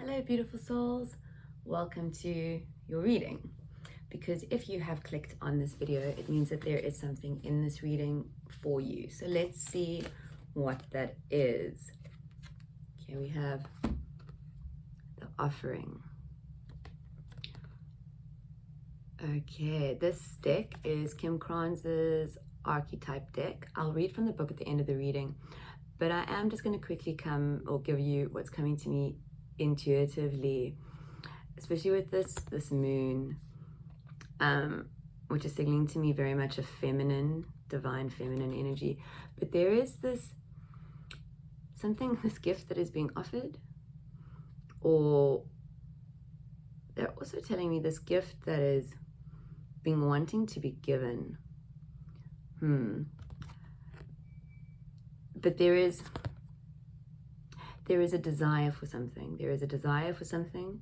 Hello, beautiful souls. Welcome to your reading. Because if you have clicked on this video, it means that there is something in this reading for you. So let's see what that is. Okay, we have the offering. Okay, this deck is Kim Krans's archetype deck. I'll read from the book at the end of the reading, but I am just going to quickly give you what's coming to me intuitively, especially with this moon, which is signaling to me very much a feminine, divine feminine energy. But there is this gift that is being offered, or they're also telling me this gift that is being wanting to be given. But there is a desire for something. There is a desire for something.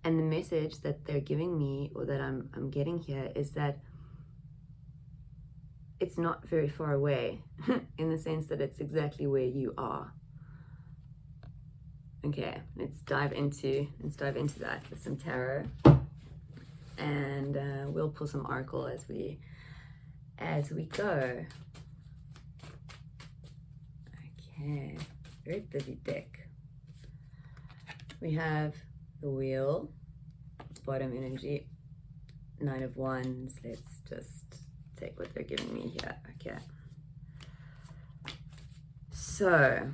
And the message that they're giving me, or that I'm getting here, is that it's not very far away, in the sense that it's exactly where you are. Okay, let's dive into that with some tarot, and we'll pull some oracle as we go. Okay, very busy deck. We have the wheel, bottom energy, Nine of Wands. Let's just take what they're giving me here. Okay, so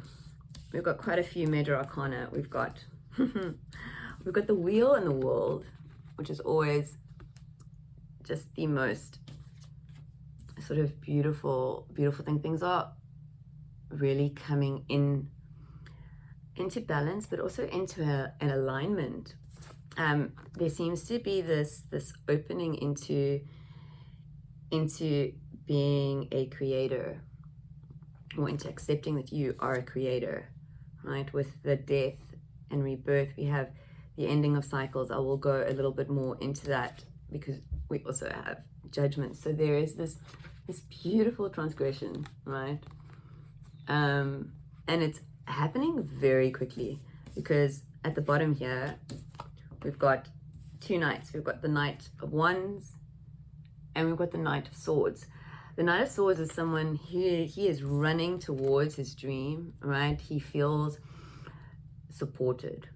we've got quite a few major arcana. We've got the wheel and the world, which is always just the most sort of beautiful thing. Things are really coming into balance, but also into an alignment. There seems to be this opening into being a creator, or into accepting that you are a creator, right? With the death and rebirth, we have the ending of cycles. I will go a little bit more into that because we also have judgment. So there is this beautiful transgression, right? And it's happening very quickly, because at the bottom here we've got two knights. We've got the Knight of Wands and we've got the Knight of Swords. The Knight of Swords is someone he is running towards his dream, right? He feels supported.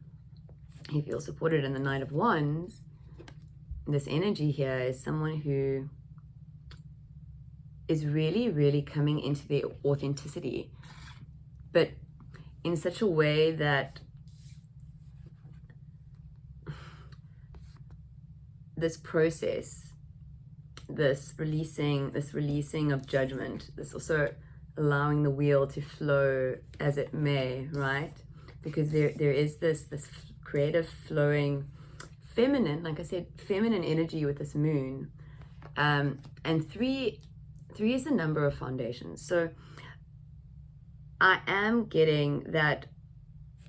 And the Knight of Wands, this energy here, is someone who is really coming into their authenticity, but in such a way that this process, this releasing of judgment, this also allowing the wheel to flow as it may, right? Because there is this creative, flowing, feminine, like I said, feminine energy with this moon. And three is the number of foundations. So I am getting that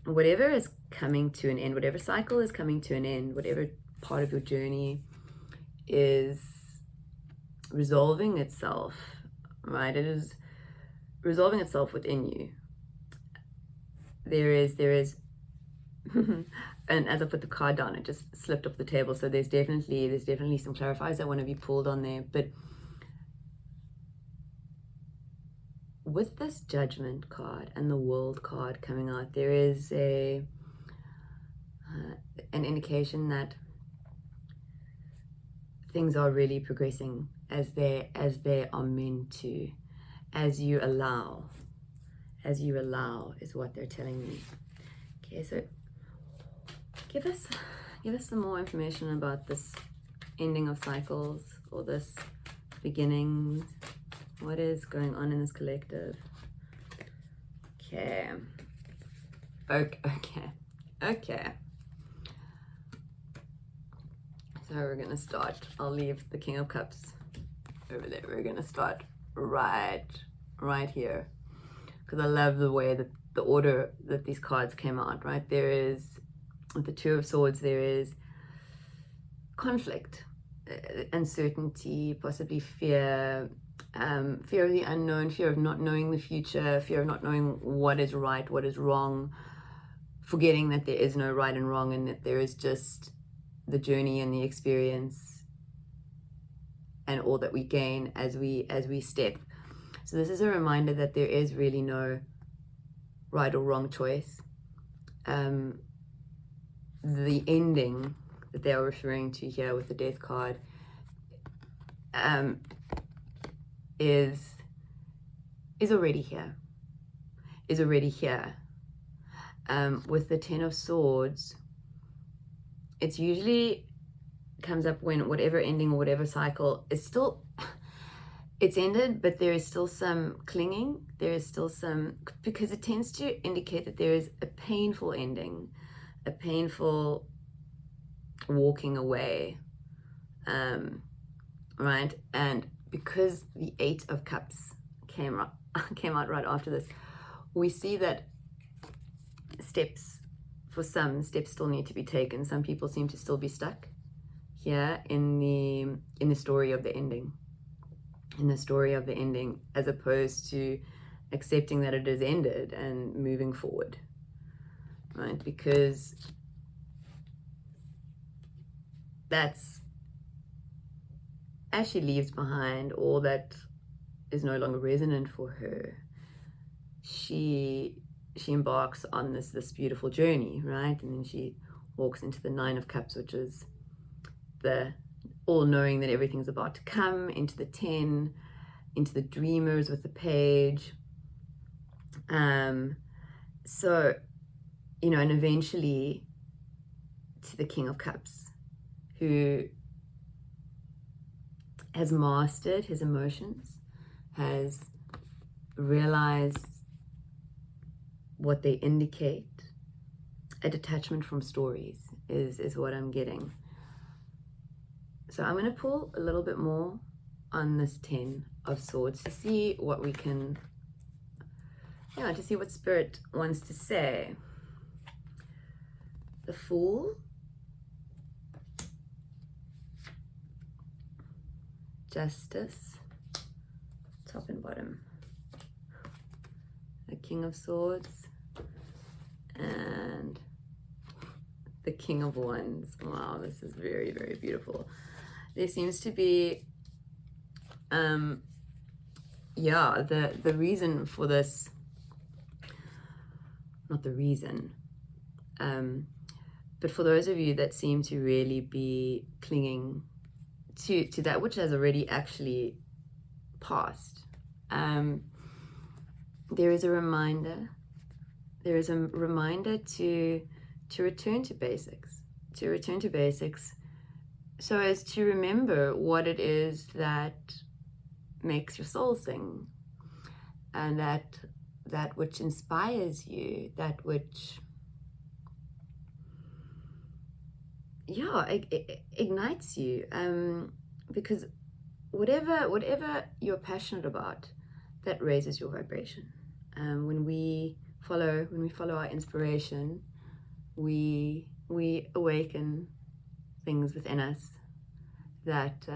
whatever is coming to an end, whatever cycle is coming to an end, whatever part of your journey is resolving itself, right? It is resolving itself within you. There is and as I put the card down, it just slipped off the table. So there's definitely some clarifiers that want to be pulled on there. But with this Judgment card and the World card coming out, there is an indication that things are really progressing as they are meant to, as you allow is what they're telling me. Okay, so give us some more information about this ending of cycles, or this beginnings. What is going on in this collective? Okay. So we're gonna start. I'll leave the King of Cups over there. We're gonna start right here, because I love the way that the order that these cards came out, right? There is, with the Two of Swords, there is conflict, uncertainty, possibly fear, fear of the unknown, fear of not knowing the future, fear of not knowing what is right, what is wrong, forgetting that there is no right and wrong, and that there is just the journey and the experience and all that we gain as we step. So this is a reminder that there is really no right or wrong choice. The ending that they are referring to here with the death card is already here. Is already here. With the Ten of Swords, it's usually comes up when whatever ending or whatever cycle is still, it's ended, but there is still some clinging. There is still some, because it tends to indicate that there is a painful ending, a painful walking away, right? And because the Eight of Cups came out right after this, we see that for some steps still need to be taken. Some people seem to still be stuck here in the story of the ending. In the story of the ending, as opposed to accepting that it has ended and moving forward, right? Because that's, as she leaves behind all that is no longer resonant for her, she embarks on this beautiful journey, right? And then she walks into the Nine of Cups, which is the all knowing that everything's about to come, into the 10, into the dreamers with the page. So, you know, and eventually to the King of Cups, who has mastered his emotions, has realized what they indicate. A detachment from stories is what I'm getting. So I'm going to pull a little bit more on this Ten of Swords to see what we can, to see what Spirit wants to say. The Fool, Justice, top and bottom, the King of Swords, and the King of Wands. Wow, this is very, very beautiful. There seems to be, the reason for this, not the reason, but for those of you that seem to really be clinging to that which has already actually passed, there is a reminder. There is a reminder to return to basics, so as to remember what it is that makes your soul sing, and that which inspires you, that which ignites you, because whatever you're passionate about, that raises your vibration. When we follow our inspiration, we awaken things within us that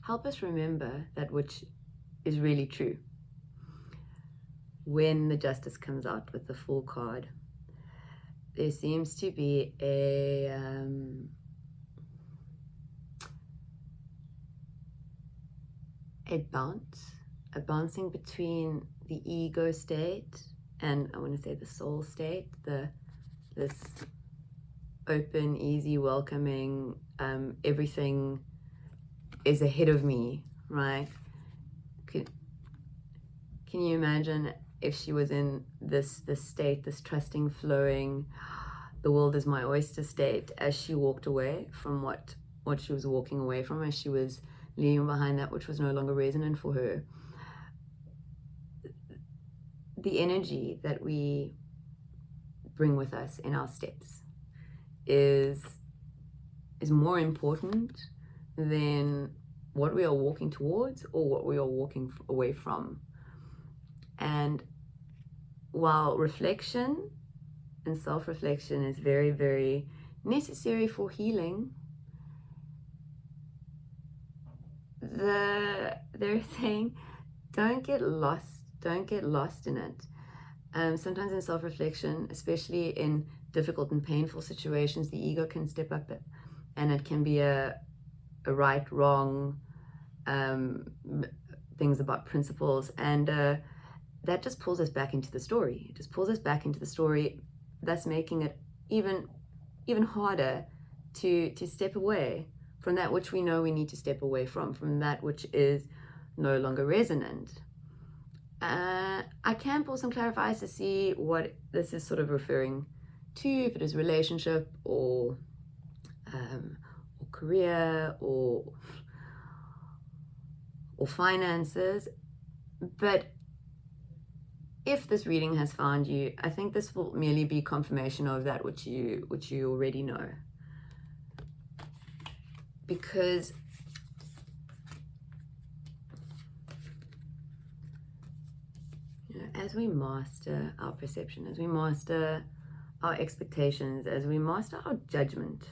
help us remember that which is really true. When the Justice comes out with the Fool card, there seems to be a bouncing between the ego state and, I want to say, the soul state, this open, easy, welcoming, everything is ahead of me, right? Can you imagine if she was in this state, this trusting, flowing, the world is my oyster state, as she walked away from what she was walking away from, as she was leaving behind that which was no longer resonant for her. The energy that we bring with us in our steps is more important than what we are walking towards or what we are walking away from. And while reflection and self-reflection is very, very necessary for healing, they're saying don't get lost in it. Sometimes in self-reflection, especially in difficult and painful situations, the ego can step up, and it can be a right, wrong, things about principles, and that just pulls us back into the story. It just pulls us back into the story, thus making it even harder to step away from that which we know we need to step away from that which is no longer resonant. I can pull some clarifiers to see what this is sort of referring to, if it is relationship or career or finances. But if this reading has found you, I think this will merely be confirmation of that which you already know. Because as we master our perception, as we master our expectations, as we master our judgment,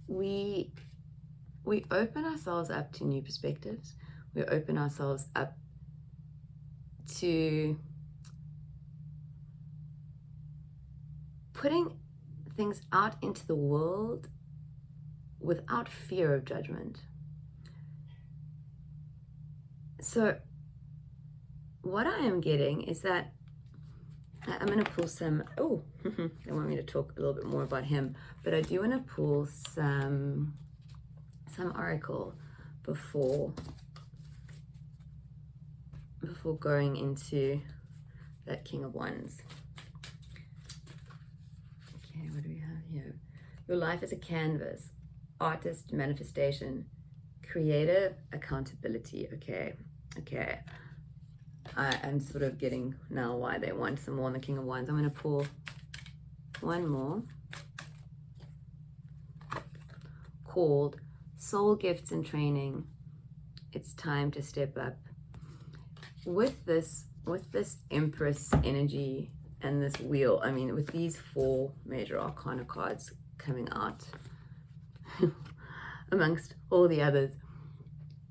we open ourselves up to new perspectives. We open ourselves up to putting things out into the world without fear of judgment. So what I am getting is that I'm going to pull some, they want me to talk a little bit more about him, but I do want to pull some oracle before going into that King of Wands. Okay, what do we have here? Your life is a canvas, artist, manifestation, creative, accountability. Okay. I'm sort of getting now why they want some more on the King of Wands. I'm going to pull one more, called Soul Gifts and Training. It's time to step up. With this Empress energy and this wheel, I mean, with these 4 major arcana cards coming out amongst all the others,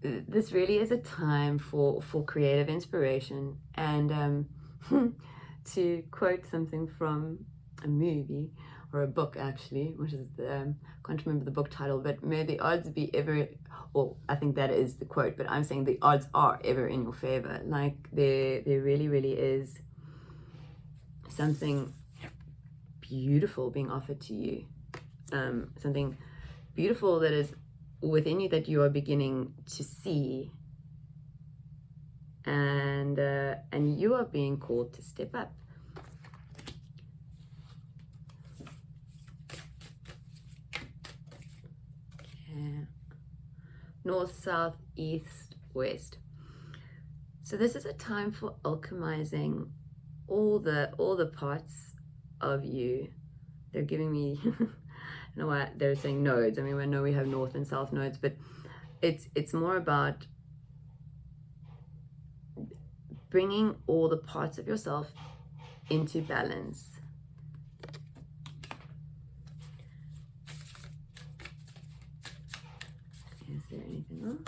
this really is a time for creative inspiration. And to quote something from a movie or a book, actually, which is can't remember the book title, but may the odds be ever, well, I think that is the quote, but I'm saying the odds are ever in your favor. Like there really is something beautiful being offered to you, something beautiful that is within you that you are beginning to see, and you are being called to step up. Okay. North, south, east, west. So this is a time for alchemizing all the parts of you. They're giving me I know why they're saying nodes. I mean, I know we have north and south nodes, but it's more about bringing all the parts of yourself into balance. Is there anything else?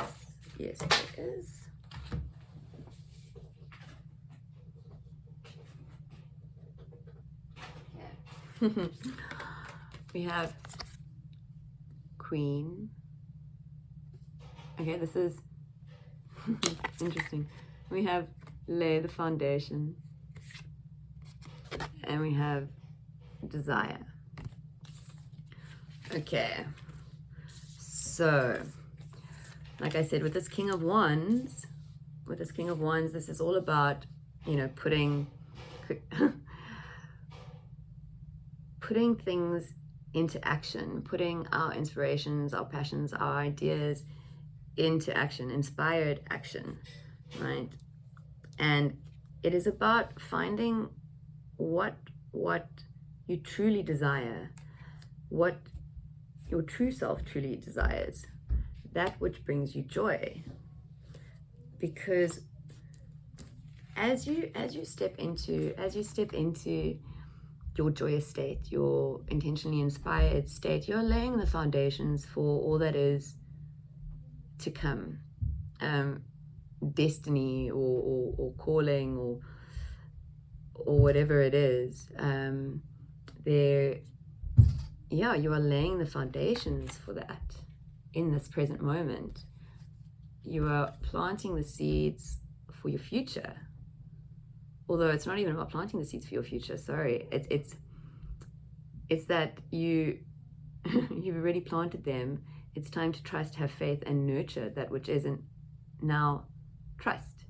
Yes, there is. Okay. We have Queen. Okay, this is interesting. We have lay the foundation, and we have desire. Okay, so like I said, with this King of Wands, this is all about, putting things into action, putting our inspirations, our passions, our ideas into action, inspired action, right? And it is about finding what you truly desire, what your true self truly desires, that which brings you joy. Because as you step into your joyous state, your intentionally inspired state, you're laying the foundations for all that is to come. destiny or calling or whatever it is, you are laying the foundations for that in this present moment. You are planting the seeds for your future. Although it's not even about planting the seeds for your future, sorry. It's that you've already planted them. It's time to trust, have faith, and nurture that which isn't. Now trust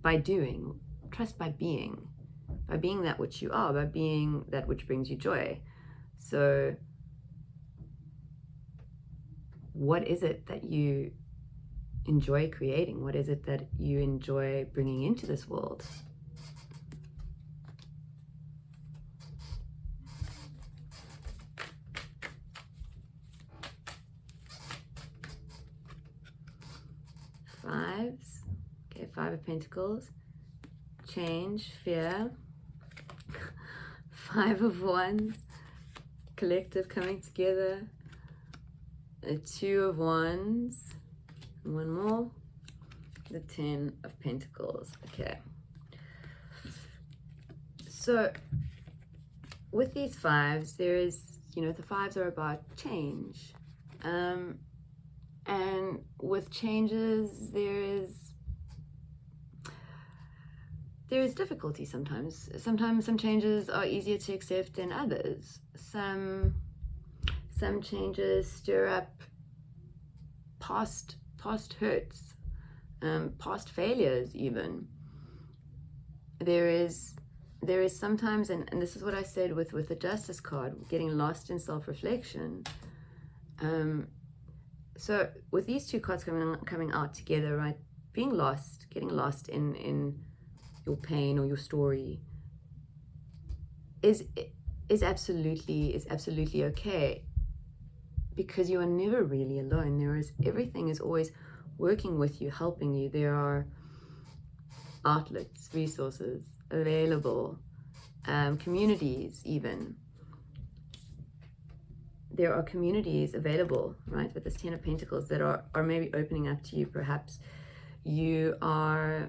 by doing, trust by being that which you are, by being that which brings you joy. So what is it that you enjoy creating? What is it that you enjoy bringing into this world? Fives. Okay, 5 of Pentacles. Change, fear. 5 of Wands. Collective coming together. A 2 of Wands. One more. The 10 of Pentacles. Okay. So with these 5s, there is, the 5s are about change. And with changes, there is difficulty sometimes. Sometimes some changes are easier to accept than others. Some changes stir up past hurts, past failures even. There is sometimes, and this is what I said with the Justice card, getting lost in self-reflection. So with these 2 cards coming out together, right, getting lost in your pain or your story is absolutely okay, because you are never really alone. Everything is always working with you, helping you. There are outlets, resources available, communities even. There are communities available, right, with this 10 of Pentacles that are maybe opening up to you. Perhaps you are,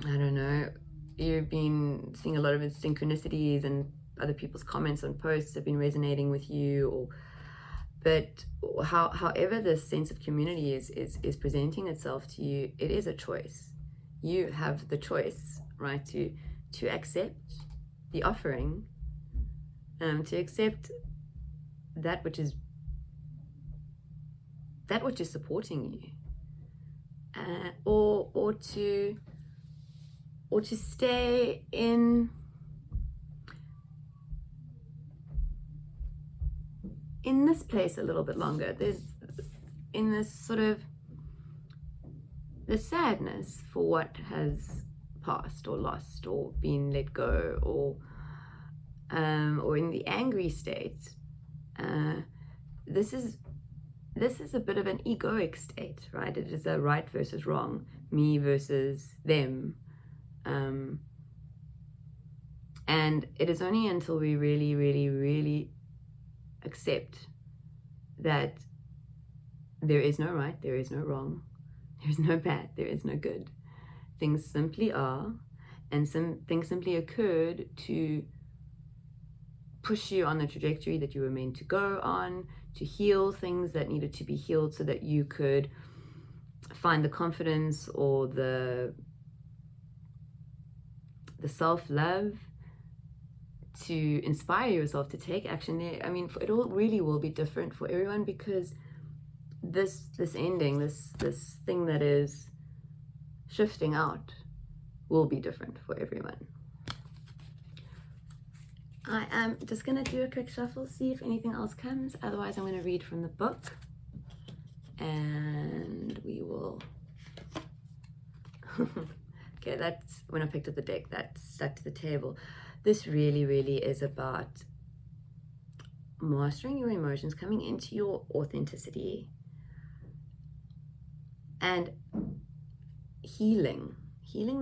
I don't know, you've been seeing a lot of synchronicities and other people's comments on posts have been resonating with you, but however this sense of community is presenting itself to you, it is a choice. You have the choice, right, to accept the offering, to accept that which is supporting you, or to stay in this place a little bit longer. There's in this sort of the sadness for what has passed or lost or been let go, or in the angry state. This is a bit of an egoic state, right? It is a right versus wrong, me versus them, and it is only until we really, really, really accept that there is no right, there is no wrong, there is no bad, there is no good. Things simply are, and some things simply occurred to push you on the trajectory that you were meant to go on, to heal things that needed to be healed so that you could find the confidence or the self-love to inspire yourself to take action there. I mean, it all really will be different for everyone, because this ending, this thing that is shifting out will be different for everyone. I am just going to do a quick shuffle, see if anything else comes. Otherwise, I'm going to read from the book, and we will... Okay, that's when I picked up the deck, that's stuck to the table. This really, really is about mastering your emotions, coming into your authenticity, and healing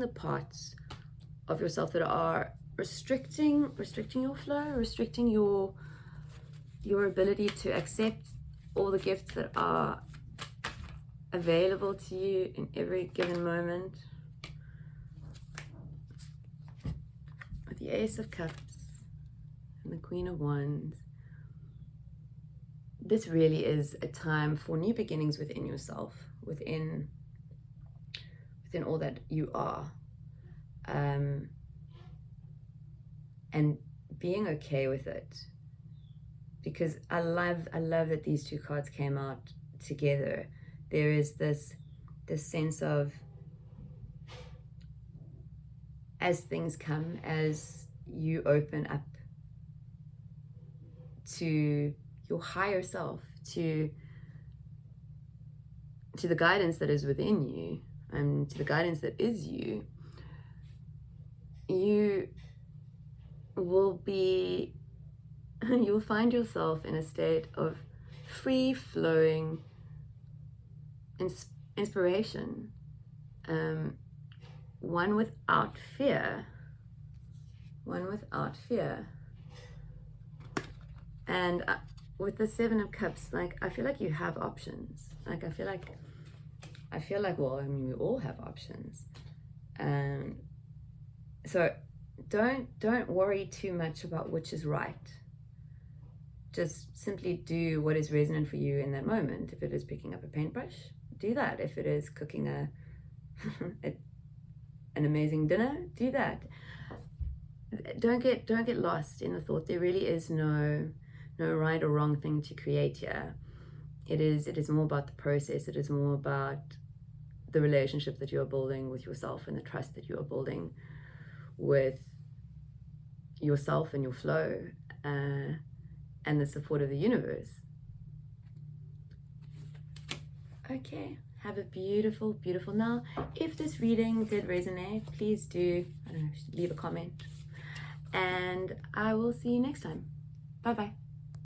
the parts of yourself that are restricting your flow, restricting your ability to accept all the gifts that are available to you in every given moment. With the Ace of Cups and the Queen of Wands. This really is a time for new beginnings within yourself, within all that you are. And being okay with it. Because I love that these two cards came out together. There is this sense of, as things come, as you open up to your higher self, to the guidance that is within you, and to the guidance that is you, you will be, you'll find yourself in a state of free-flowing inspiration, one without fear, and with the Seven of Cups, like, I feel like you have options. Like, I feel like, well, I mean, we all have options. So don't worry too much about which is right. Just simply do what is resonant for you in that moment. If it is picking up a paintbrush, do that. If it is cooking an amazing dinner, do that. Don't get lost in the thought. There really is no right or wrong thing to create here. It is more about the process. It is more about the relationship that you are building with yourself and the trust that you are building with yourself and your flow, and the support of the universe. Okay, have a beautiful, beautiful now. If this reading did resonate, please do, I don't know, leave a comment. And I will see you next time. Bye-bye.